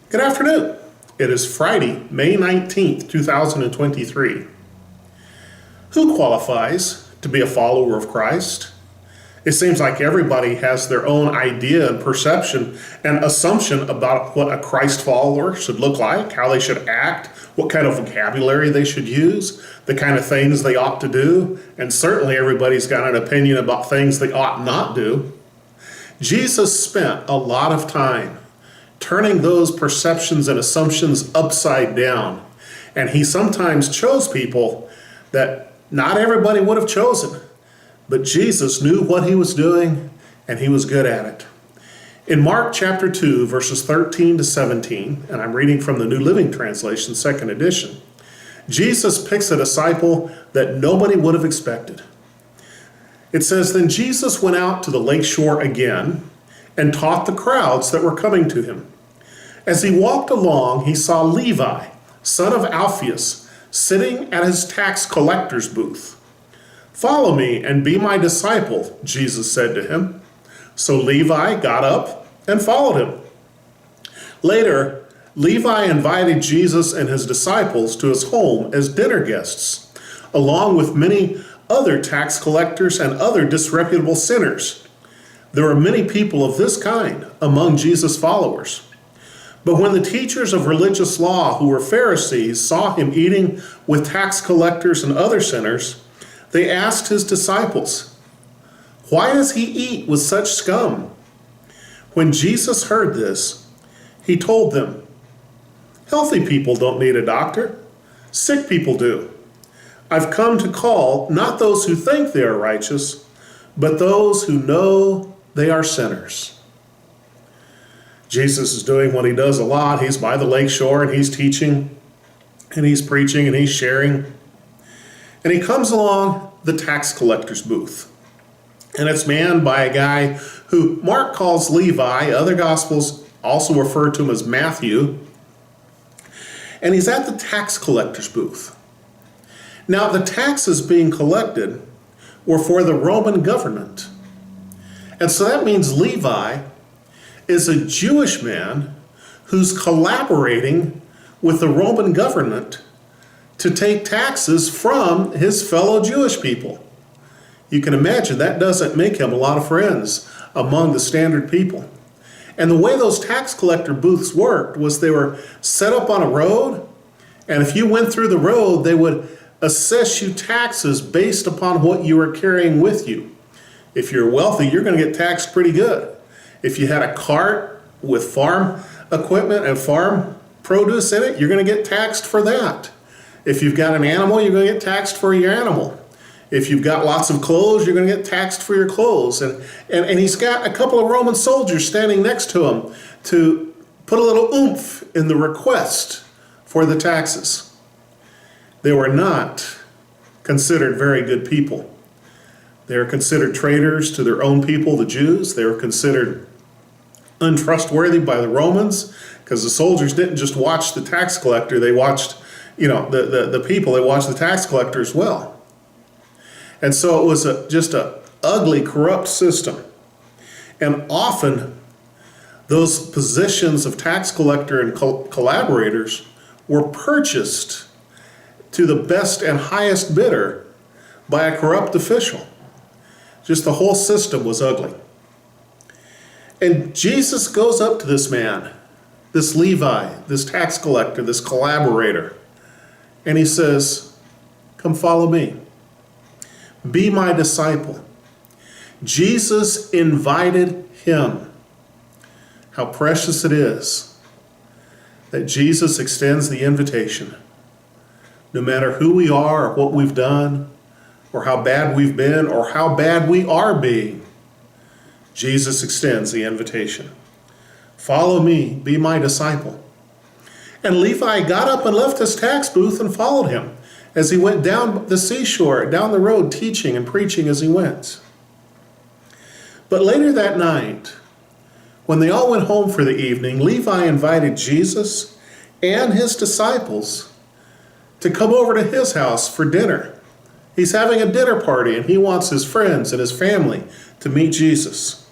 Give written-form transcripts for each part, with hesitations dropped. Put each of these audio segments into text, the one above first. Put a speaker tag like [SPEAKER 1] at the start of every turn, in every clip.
[SPEAKER 1] Good afternoon. It is Friday, May 19th, 2023. Who qualifies to be a follower of Christ? It seems like everybody has their own idea and perception and assumption about what a Christ follower should look like, how they should act, what kind of vocabulary they should use, the kind of things they ought to do, and certainly everybody's got an opinion about things they ought not do. Jesus spent a lot of time turning those perceptions and assumptions upside down. And he sometimes chose people that not everybody would have chosen. But Jesus knew what he was doing, and he was good at it. In Mark chapter 2, verses 13 to 17, and I'm reading from the New Living Translation, second edition, Jesus picks a disciple that nobody would have expected. It says, "Then Jesus went out to the lake shore again and taught the crowds that were coming to him. As he walked along, he saw Levi, son of Alphaeus, sitting at his tax collector's booth. 'Follow me and be my disciple,' Jesus said to him. So Levi got up and followed him. Later, Levi invited Jesus and his disciples to his home as dinner guests, along with many other tax collectors and other disreputable sinners. There were many people of this kind among Jesus' followers. But when the teachers of religious law, who were Pharisees, saw him eating with tax collectors and other sinners, they asked his disciples, 'Why does he eat with such scum?' When Jesus heard this, he told them, 'Healthy people don't need a doctor. Sick people do. I've come to call not those who think they are righteous, but those who know they are sinners.'" Jesus is doing what he does a lot. He's by the lake shore and he's teaching and he's preaching and he's sharing. And he comes along the tax collector's booth. And it's manned by a guy who Mark calls Levi. Other gospels also refer to him as Matthew. And he's at the tax collector's booth. Now, the taxes being collected were for the Roman government. And so that means Levi is a Jewish man who's collaborating with the Roman government to take taxes from his fellow Jewish people. You can imagine that doesn't make him a lot of friends among the standard people. And the way those tax collector booths worked was they were set up on a road, and if you went through the road, they would assess you taxes based upon what you were carrying with you. If you're wealthy, you're going to get taxed pretty good. If you had a cart with farm equipment and farm produce in it, you're going to get taxed for that. If you've got an animal, you're going to get taxed for your animal. If you've got lots of clothes, you're going to get taxed for your clothes. And he's got a couple of Roman soldiers standing next to him to put a little oomph in the request for the taxes. They were not considered very good people. They were considered traitors to their own people, the Jews. They were considered untrustworthy by the Romans because the soldiers didn't just watch the tax collector. They watched, the people. They watched the tax collector as well. And so it was just an ugly, corrupt system. And often those positions of tax collector and collaborators were purchased to the best and highest bidder by a corrupt official. Just the whole system was ugly. And Jesus goes up to this man, this Levi, this tax collector, this collaborator, and he says, "Come follow me. Be my disciple." Jesus invited him. How precious it is that Jesus extends the invitation. No matter who we are or what we've done, or how bad we've been, or how bad we are being, Jesus extends the invitation. "Follow me, be my disciple." And Levi got up and left his tax booth and followed him as he went down the seashore, down the road, teaching and preaching as he went. But later that night, when they all went home for the evening, Levi invited Jesus and his disciples to come over to his house for dinner. He's having a dinner party, and he wants his friends and his family to meet Jesus.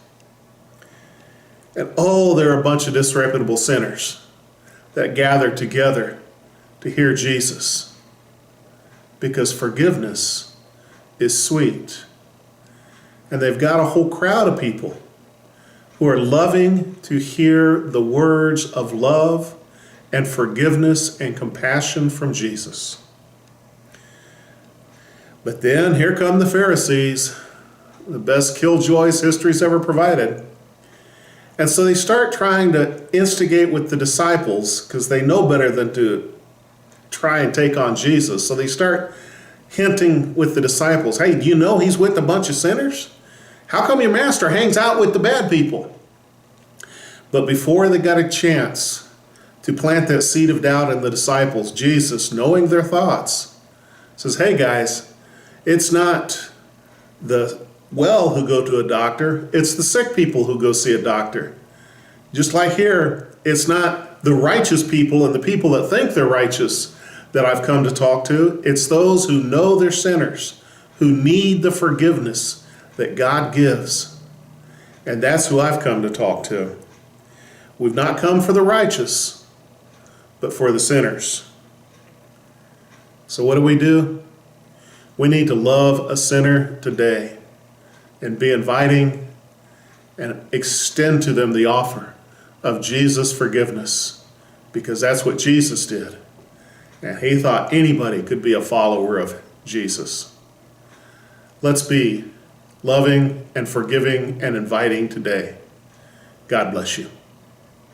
[SPEAKER 1] And oh, they're a bunch of disreputable sinners. that gathered together to hear Jesus, because forgiveness is sweet. And they've got a whole crowd of people who are loving to hear the words of love and forgiveness and compassion from Jesus. But then here come the Pharisees, the best killjoys history's ever provided. And so they start trying to instigate with the disciples, because they know better than to try and take on Jesus. So they start hinting with the disciples, hey, do you know he's with a bunch of sinners? How come your master hangs out with the bad people? But before they got a chance to plant that seed of doubt in the disciples, Jesus, knowing their thoughts, says, hey guys, it's not the well who go to a doctor, it's the sick people who go see a doctor. Just like here, it's not the righteous people and the people that think they're righteous that I've come to talk to. It's those who know they're sinners, who need the forgiveness that God gives. And that's who I've come to talk to. We've not come for the righteous, but for the sinners. So what do? We need to love a sinner today and be inviting and extend to them the offer of Jesus' forgiveness, because that's what Jesus did. And he thought anybody could be a follower of Jesus. Let's be loving and forgiving and inviting today. God bless you.